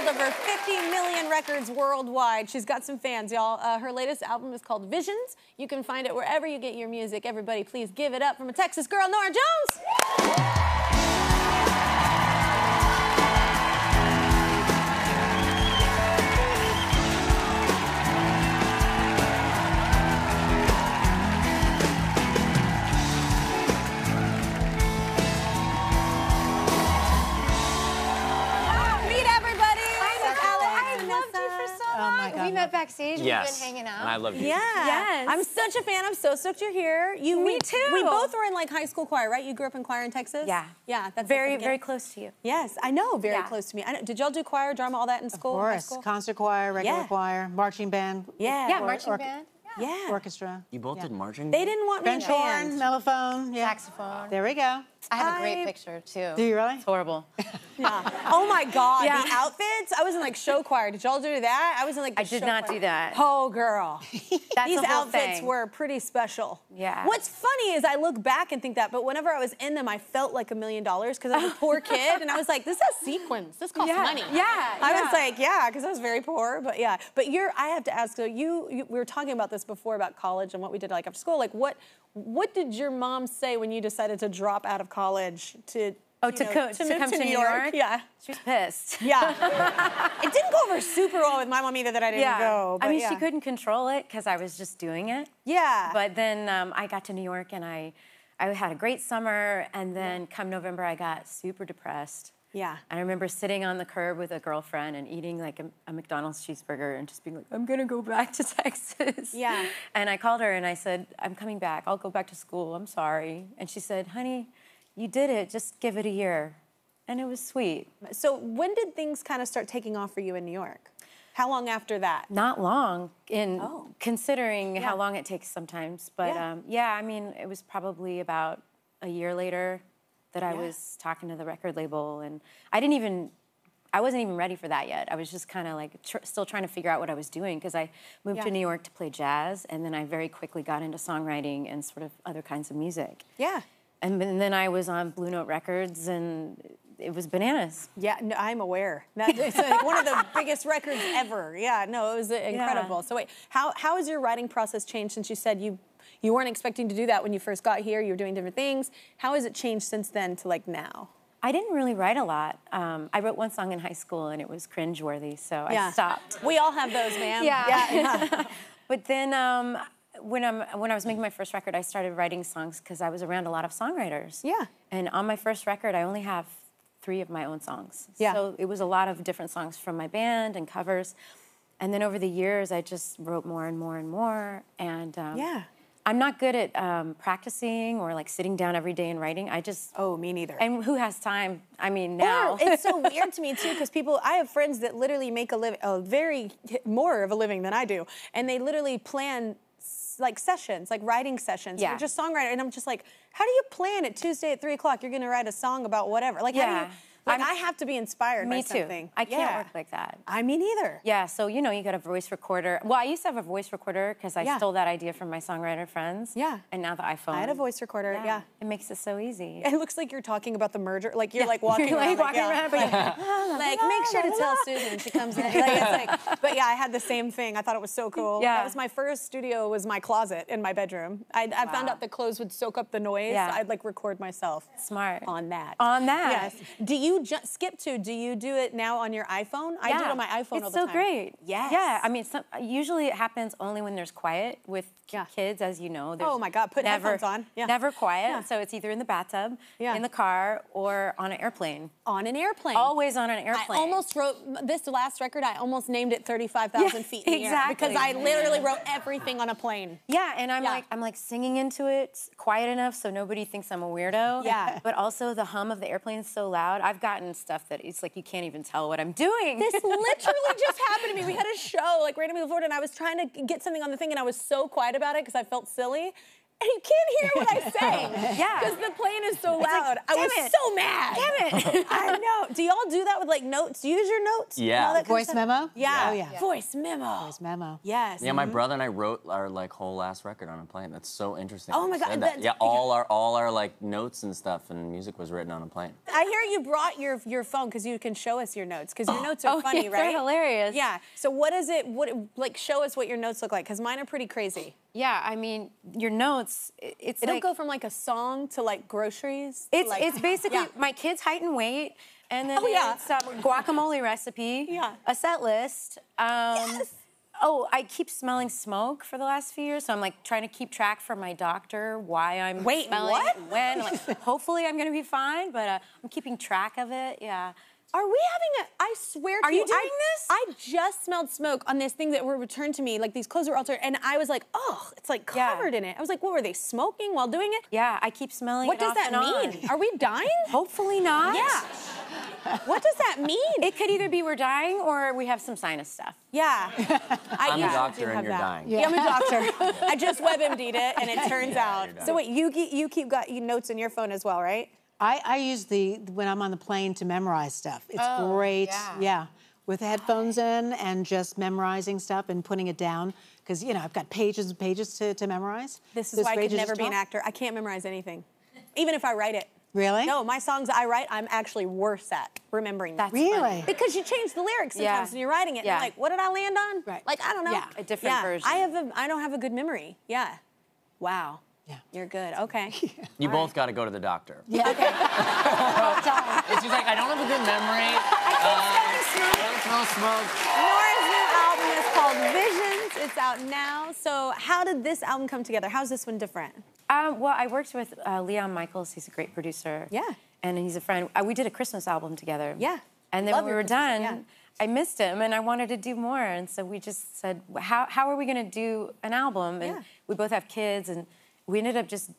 sold over 50 million records worldwide. She's got some fans, y'all. Her latest album is called Visions. You can find it wherever you get your music. Everybody, please give it up from a Texas girl, Norah Jones. We met backstage. Yes. We've been hanging out. And I love you. Yeah. Yes. I'm such a fan. I'm so stoked you're here. Me too. We both were in like high school choir, right? You grew up in choir in Texas? Yeah. Yeah. That's very close to you. Yes, I know. Very close to me. I know. Did y'all do choir, drama, all that in school? Of course. Concert choir, regular choir, marching band. Yeah. Marching band. Yeah. Orchestra. You both did marching? They didn't want me in French horn, band. mellophone, Saxophone. There we go. I have a great picture too. Do you really? It's horrible. Yeah. Oh my God, Yeah. the outfits. I was in like show choir. Did y'all do that? I was in like the I did show not choir. do that. Oh girl. That's These the whole outfits thing. were pretty special. Yeah. What's funny is I look back and think that, but whenever I was in them, I felt like $1 million because I was a poor kid and I was like, this has sequins. This costs money. Yeah. I was like, yeah, because I was very poor, but yeah. But I have to ask, so we were talking about this before about college and what we did like after school. Like what did your mom say when you decided to drop out of college to to come to New York? Yeah. She was pissed. Yeah. It didn't go over super well with my mom either that I didn't go. But I mean, she couldn't control it because I was just doing it. Yeah. But then I got to New York and I had a great summer, and then come November I got super depressed. Yeah. And I remember sitting on the curb with a girlfriend and eating like a McDonald's cheeseburger and just being like, I'm gonna go back to Texas. Yeah. And I called her and I said, I'm coming back. I'll go back to school. I'm sorry. And she said, honey, you did it. Just give it a year. And it was sweet. So when did things kind of start taking off for you in New York? How long after that? Not long, considering how long it takes sometimes. But I mean, it was probably about a year later that I was talking to the record label, and I wasn't even ready for that yet. I was just kind of like still trying to figure out what I was doing because I moved to New York to play jazz, and then I very quickly got into songwriting and sort of other kinds of music. Yeah. And then I was on Blue Note Records, and it was bananas. Yeah, no, I'm aware. It's like one of the biggest records ever. Yeah, no, it was incredible. So wait, how has your writing process changed since you said you weren't expecting to do that when you first got here? You were doing different things. How has it changed since then to like now? I didn't really write a lot. I wrote one song in high school, and it was cringeworthy, so I stopped. We all have those, ma'am. Yeah. But then when I was making my first record, I started writing songs because I was around a lot of songwriters. Yeah. And on my first record, I only have 3 of my own songs. Yeah. So it was a lot of different songs from my band and covers. And then over the years, I just wrote more and more and more. And I'm not good at practicing or like sitting down every day and writing. I just... Oh, me neither. And who has time? I mean, now. Or, it's so weird to me too, because I have friends that literally make more of a living than I do. And they literally plan like sessions, like writing sessions. Yeah. You're just songwriter. And I'm just like, how do you plan it Tuesday at 3 o'clock? You're gonna write a song about whatever. Like, how do you... Like, I have to be inspired by something. Me too. I can't work like that. I mean, either. Yeah, so, you know, you got a voice recorder. Well, I used to have a voice recorder because I stole that idea from my songwriter friends. Yeah. And now the iPhone. I had a voice recorder, yeah. It makes it so easy. It looks like you're talking about the merger. Like, you're like walking around. Like, like, make sure to tell Susan when she comes in. Like, it's like, but yeah, I had the same thing. I thought it was so cool. Yeah. That was my first studio, was my closet in my bedroom. I found out the clothes would soak up the noise. Yeah. I'd like record myself. Smart. On that. On that. Yes. Do you do you do it now on your iPhone? I do it on my iPhone all the time. It's so great. Yes. Yeah, I mean, usually it happens only when there's quiet with kids, as you know. Oh my God, put headphones on. Yeah. Never quiet, so it's either in the bathtub, in the car, or on an airplane. On an airplane. Always on an airplane. I almost wrote, this last record, I almost named it 35,000 feet in the air. Exactly. Because I literally wrote everything on a plane. Yeah, and I'm like singing into it quiet enough so nobody thinks I'm a weirdo. Yeah. But also the hum of the airplane is so loud. I've gotten stuff that it's like you can't even tell what I'm doing. This literally just happened to me. We had a show like randomly in Florida, and I was trying to get something on the thing, and I was so quiet about it because I felt silly. and you can't hear what I say. Yeah. Because the plane is so loud. I was so mad. Damn it. I know. Do y'all do that with like notes? Do you use your notes? Yeah. All that kind of Voice memo? Yeah. Oh, yeah. Voice memo. Voice memo. Yes. Yeah, my brother and I wrote our like whole last record on a plane. That's so interesting. Oh you my God, said that's- Yeah, all our like notes and stuff and music was written on a plane. I hear you brought your phone because you can show us your notes because your notes are funny, yeah, right? They're hilarious. Yeah. So what is it? Like show us what your notes look like because mine are pretty crazy. Yeah, I mean, your notes, it's It'll like... go from like a song to like groceries. It's, like, it's basically my kids' height and weight, and then it's a guacamole recipe, a set list. Oh, I keep smelling smoke for the last few years, so I'm like trying to keep track for my doctor why I'm smelling what? it, when. Like, hopefully I'm gonna be fine, but I'm keeping track of it, yeah. Are we having I swear to Are you doing this? I just smelled smoke on this thing that were returned to me, like these clothes were altered, and I was like, oh, it's like covered in it. I was like, what, were they smoking while doing it? Yeah, I keep smelling What it does off that and mean? on. Are we dying? Hopefully not. Yeah. What does that mean? It could either be we're dying or we have some sinus stuff. Yeah. I'm a usually doctor do and have you're that. dying. Yeah, I'm a doctor. I just WebMD'd it, and it turns out. you're So wait, you keep got notes in your phone as well, right? I use when I'm on the plane to memorize stuff. It's great, yeah, with headphones in and just memorizing stuff and putting it down because you know I've got pages and pages to memorize. This is why I could never be an actor. I can't memorize anything, even if I write it. Really? No, my songs I write, I'm actually worse at remembering them. That's Really? funny. Because you change the lyrics sometimes when you're writing it. And Yeah. you're like, what did I land on? Right. Like, I don't know. Yeah, a different version. I don't have a good memory. Yeah. Wow. Yeah. You're good. Okay. You both got to go to the doctor. Yeah. Okay. It's just like, I don't have a good memory. I don't smell smoke. Nora's new album is called Visions. It's out now. So how did this album come together? How's this one different? Well, I worked with Leon Michaels. He's a great producer. Yeah. And he's a friend. We did a Christmas album together. Yeah. And then Love when we your were Christmas, done, yeah. I missed him and I wanted to do more. And so we just said, how are we going to do an album? And we both have kids, and we ended up just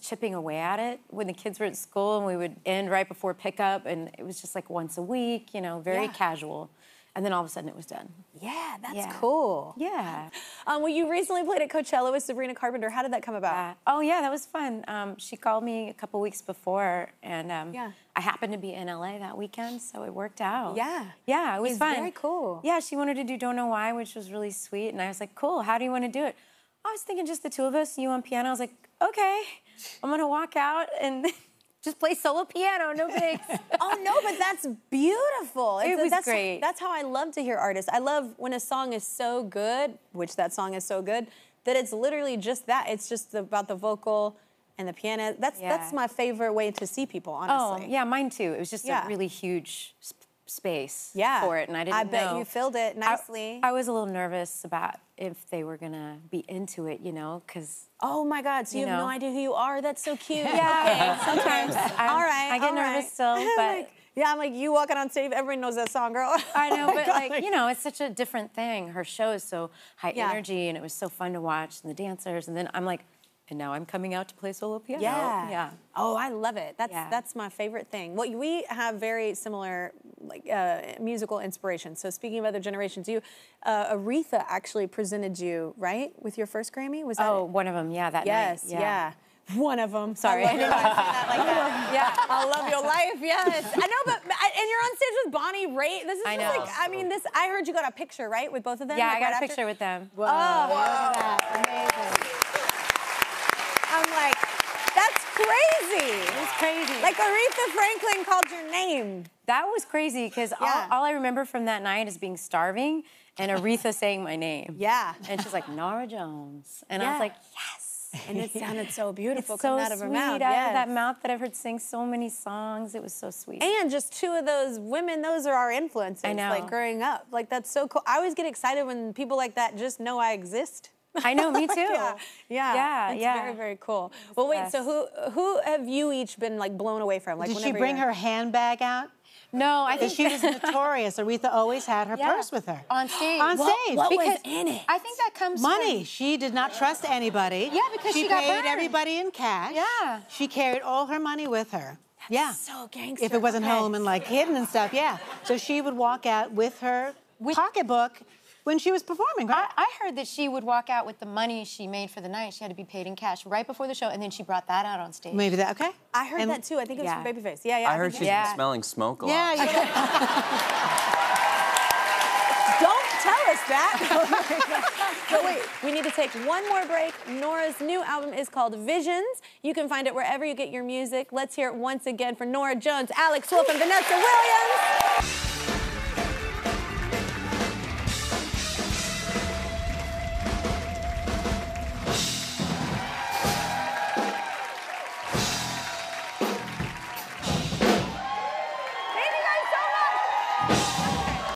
chipping away at it when the kids were at school, and we would end right before pickup, and it was just like once a week, you know, very casual. And then all of a sudden it was done. Yeah, that's cool. Yeah. Well, you recently played at Coachella with Sabrina Carpenter. How did that come about? Oh, yeah, that was fun. She called me a couple weeks before, and I happened to be in LA that weekend, so it worked out. Yeah. Yeah, it was fun. Very cool. Yeah, she wanted to do Don't Know Why, which was really sweet, and I was like, cool, how do you want to do it? I was thinking just the two of us, you on piano. I was like, okay, I'm gonna walk out and just play solo piano, no bigs. Oh, no, but that's beautiful. That's great. That's how I love to hear artists. I love when a song is so good, which that song is so good, that it's literally just that. It's just about the vocal and the piano. That's my favorite way to see people, honestly. Oh, yeah, mine too. It was just a really huge space for it, and I didn't know. I bet you filled it nicely. I was a little nervous about if they were gonna be into it, you know, because... Oh my God, so you have no idea who you are? That's so cute. Yeah, okay. sometimes. I get nervous still, but... Yeah, I'm like, you walking on stage, everybody knows that song, girl. I know, but like, you know, it's such a different thing. Her show is so high energy, and it was so fun to watch, and the dancers, and then I'm like, and now I'm coming out to play solo piano. Yeah. Yeah. Oh, I love it. That's my favorite thing. Well, we have very similar like musical inspirations. So speaking of other generations, Aretha actually presented you, right, with your first Grammy? Was that? Oh, one of them. Yeah, that night. Yeah. One of them. Sorry. I didn't know I said that like that. Yeah, I love your life. Yes, I know, but and you're on stage with Bonnie Raitt. This is I just know. like, I mean, this. I heard you got a picture, right, with both of them. Yeah, like, I got right a picture with them. Whoa, look at that. Amazing. I'm like, that's crazy. It's crazy. Like Aretha Franklin called your name. That was crazy because all I remember from that night is being starving and Aretha saying my name. Yeah. And she's like, Norah Jones. And I was like, yes. And it sounded so beautiful It's coming so out of her sweet, mouth. out of that mouth that I've heard sing so many songs. It was so sweet. And just two of those women, those are our influences. I know. Like growing up. Like that's so cool. I always get excited when people like that just know I exist. I know, me too. Yeah. It's very, very cool. Well, wait, so who have you each been like blown away from? Like, Did she bring her handbag out? No, I think she was notorious. Aretha always had her purse with her. On stage. On stage. What because was in it? I think that comes Money. She did not trust anybody. Yeah, because she got paid burned. everybody in cash. Yeah. She carried all her money with her. So gangster. If it wasn't home and like hidden and stuff, So she would walk out with her pocketbook when she was performing, right? I heard that she would walk out with the money she made for the night. She had to be paid in cash right before the show, and then she brought that out on stage. Maybe that, okay. I heard that too. I think it was from Babyface. Yeah, yeah. I heard she's been smelling smoke a lot. Yeah, Don't tell us that. But wait, we need to take one more break. Norah's new album is called Visions. You can find it wherever you get your music. Let's hear it once again for Norah Jones, Alex Wolff, and Vanessa Williams.